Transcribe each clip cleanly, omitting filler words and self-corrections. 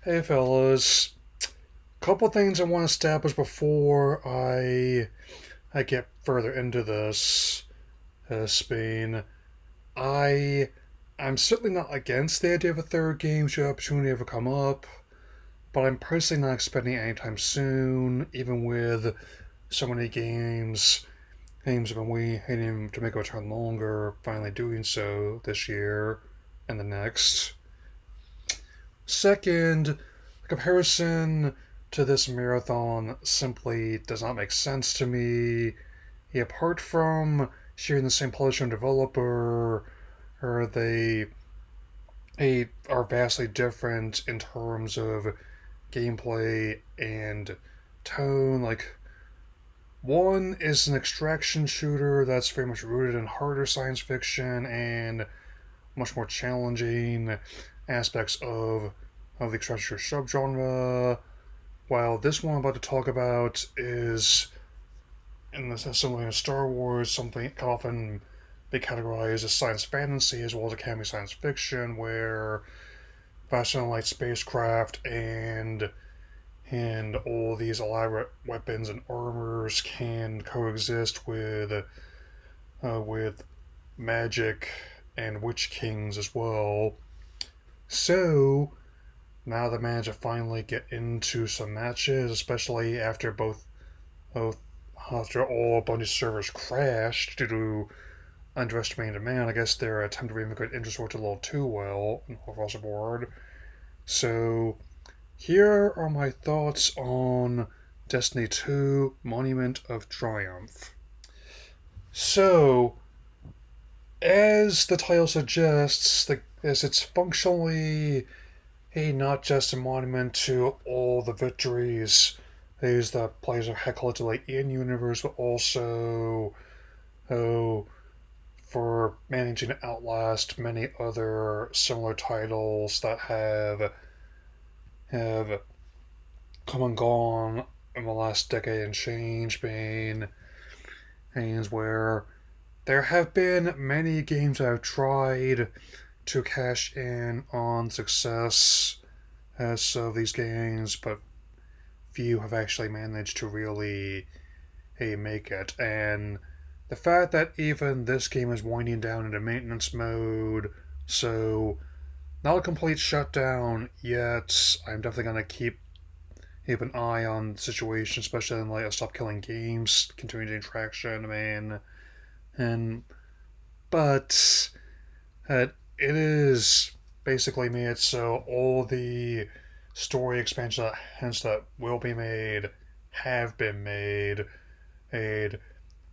Hey fellas, couple things I want to establish before I get further into this. Spain, I I'm certainly not against the idea of a third game should the opportunity ever come up, but I'm personally not expecting it anytime soon. Even with so many games have been waiting to make a return longer, finally doing so this year and the next. Second, the comparison to this marathon simply does not make sense to me. Yeah, apart from sharing the same publisher and developer, or they are vastly different in terms of gameplay and tone. Like, one is an extraction shooter that's very much rooted in harder science fiction and much more challenging aspects of the extraction subgenre, while this one I'm about to talk about is in the similar to Star Wars, something can often be categorized as science fantasy as well as academy science fiction, where faster light spacecraft and all these elaborate weapons and armors can coexist with magic and witch kings as well. So now the managed to finally get into some matches, especially both after all Bungie servers crashed due to underestimating demand. I guess their attempt to reinvigorate interest worked a little too well across the board. So here are my thoughts on Destiny 2 Monument of Triumph. So, as the title suggests, as it's functionally not just a monument to all the victories that players have had collectively in universe, but also oh, for managing to outlast many other similar titles that have come and gone in the last decade and change, being games where there have been many games that have tried to cash in on success as of these games, but few have actually managed to really make it. And the fact that even this game is winding down into maintenance mode, so not a complete shutdown yet. I'm definitely gonna keep an eye on the situation, especially in light of Stop Killing Games continuing to gain traction. I mean, and but it is basically made so all the story expansions that hence that will be made have been made. Made.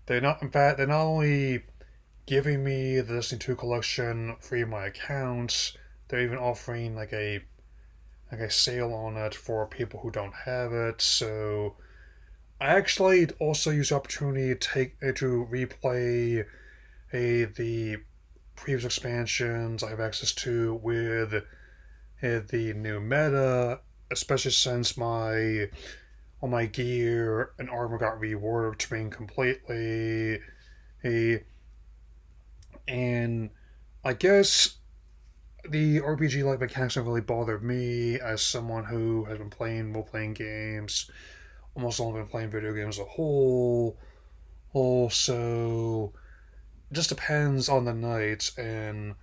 They're not. In fact, they're not only giving me the Destiny 2 collection free of my accounts. They're even offering like a sale on it for people who don't have it. So I actually also use the opportunity to replay the previous expansions I have access to with the new meta, especially since my all my gear and armor got reworked, being completely a and I guess the RPG like mechanics don't really bother me as someone who has been playing role playing games, almost only been playing video games as a whole. Also, it just depends on the night and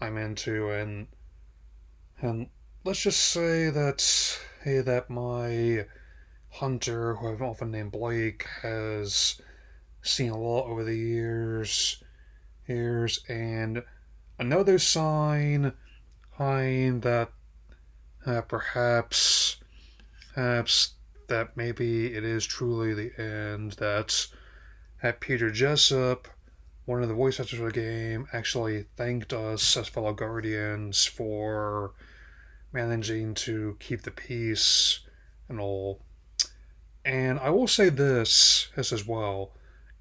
I'm into and let's just say that my hunter, who I've often named Blake, has seen a lot over the years, and another sign that perhaps that maybe it is truly the end. That Peter Jessup, one of the voice actors of the game, actually thanked us as fellow guardians for managing to keep the peace and all. And I will say this as well.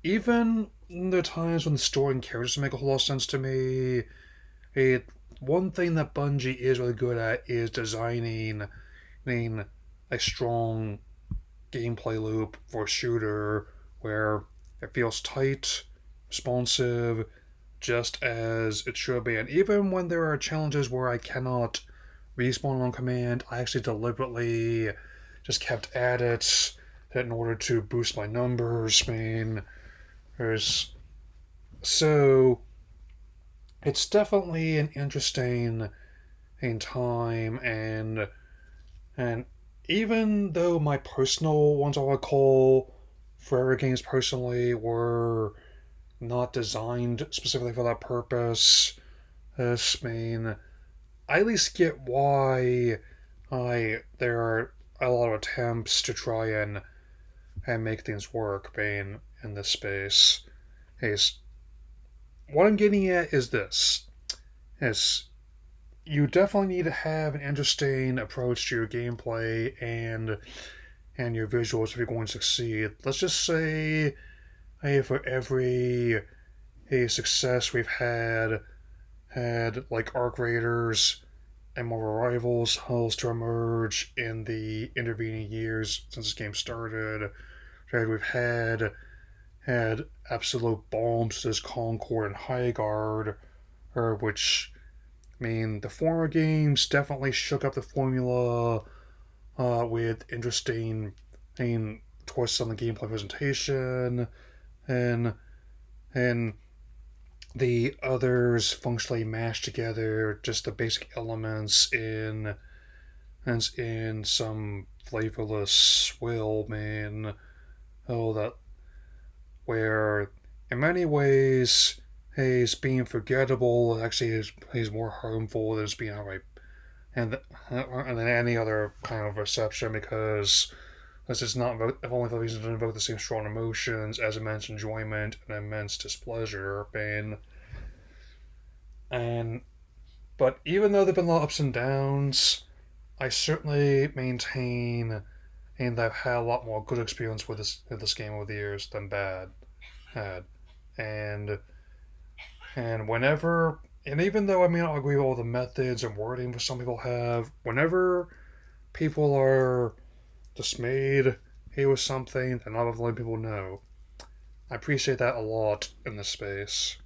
Even the times when the story and characters make a whole lot of sense to me, it one thing that Bungie is really good at is designing a strong gameplay loop for a shooter where it feels tight, responsive, just as it should be. And even when there are challenges where I cannot respawn on command. I actually deliberately just kept at it in order to boost my numbers. I mean, there's so it's definitely an interesting in time, and even though my personal ones I would call forever games personally were not designed specifically for that purpose, I mean, I at least get why I there are a lot of attempts to try and make things work. I mean, in this space, is what I'm getting at is this: is you definitely need to have an interesting approach to your gameplay and your visuals if you're going to succeed. Let's just say, hey, for every success we've had like arc raiders and more rivals hulls to emerge in the intervening years since this game started. Right, we've had absolute bombs such as Concord and Highguard, or which I mean the former games definitely shook up the formula with interesting twists on the gameplay presentation and and the others functionally mashed together just the basic elements in some flavorless swill, man. Oh, that where in many ways he's being forgettable actually he's more harmful than it's being outright and than any other kind of reception because this is not if only for the reason to invoke the same strong emotions as immense enjoyment and immense displeasure, pain, and but even though there've been a lot of ups and downs, I certainly maintain and I've had a lot more good experience with this game over the years than bad had. And whenever and even though I may not agree with all the methods and wording that some people have, whenever people are dismayed here with something and not letting people know, I appreciate that a lot in this space.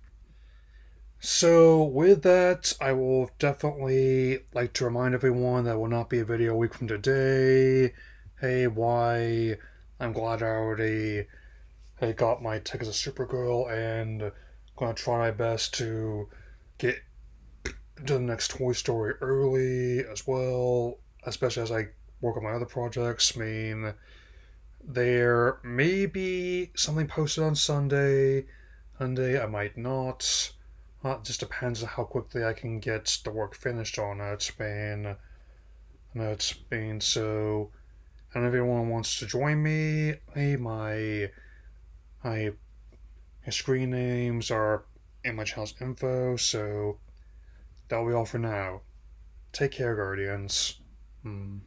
So, with that, I will definitely like to remind everyone that will not be a video a week from today. Hey, why? I'm glad I already got my tickets to Supergirl and gonna try my best to get to the next Toy Story early as well, especially as I work on my other projects. I mean, there may be something posted on Sunday. Sunday, I might not. It just depends on how quickly I can get the work finished on it. It's been so. And if anyone wants to join me, hey, my screen names are in my channel's info. So that'll be all for now. Take care, Guardians. Hmm.